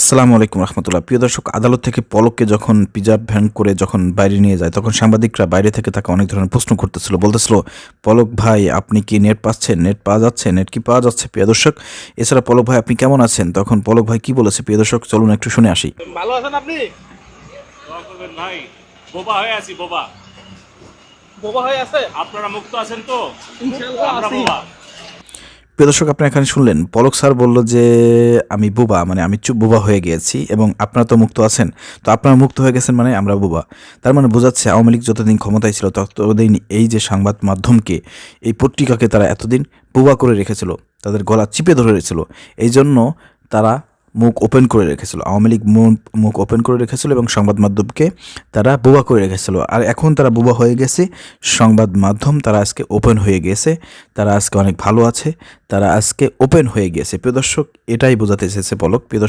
আসসালামু আলাইকুম রহমতুল্লাহ। প্রিয় দর্শক, আদালত থেকে পলককে যখন প্রিজার্ভ ভ্যান করে যখন বাইরে নিয়ে যায়, তখন সাংবাদিকরা বাইরে থেকে তাকে অনেক ধরনের প্রশ্ন করতেছিল, বলতেছিল, পলক ভাই আপনি কি নেট পাচ্ছেন, নেট পাওয়া যাচ্ছে, নেট কি পাওয়া যাচ্ছে প্রিয় দর্শক? এছাড়া পলক ভাই আপনি কেমন আছেন, তখন পলক ভাই কি বলেছে প্রিয় দর্শক চলুন একটু শুনে আসি। ভালো আছেন আপনি? দোয়া করবেন ভাই। বোবা হয়ে আছি, বোবা। বোবা হয়ে আছে? আপনারা মুক্ত আছেন তো? ইনশাআল্লাহ আমরা আছি। বোবা। প্রিয় দর্শক, আপনারা এখানে শুনলেন পলক স্যার বলল যে আমি বোবা, মানে আমি চুপ বোবা হয়ে গিয়েছি, এবং আপনারা তো মুক্ত আছেন, তো আপনারা মুক্ত হয়ে গেছেন মানে আমরা বোবা। তার মানে বোঝাচ্ছে আওয়ামী লীগ যতদিন ক্ষমতায় ছিল ততদিন এই যে সংবাদ মাধ্যমকে, এই পত্রিকাকে তারা এতদিন বোবা করে রেখেছিল, তাদের গলা চিপে ধরে রেখেছিল। এই জন্য তারা মুখ ওপেন করে রেখেছিল, আওয়ামী লীগ মুখ ওপেন করে রেখেছিল এবং সংবাদ মাধ্যমকে তারা বোবা করে রেখেছিল। আর এখন তারা বোবা হয়ে গেছে, সংবাদ মাধ্যম তারা আজকে ওপেন হয়ে গেছে, তারা আজকে অনেক ভালো আছে, তারা আজকে ওপেন হয়ে গেছে। প্রিয় দর্শক, এটাই বোঝাতে চেয়েছে পলক। প্রিয় দর্শক,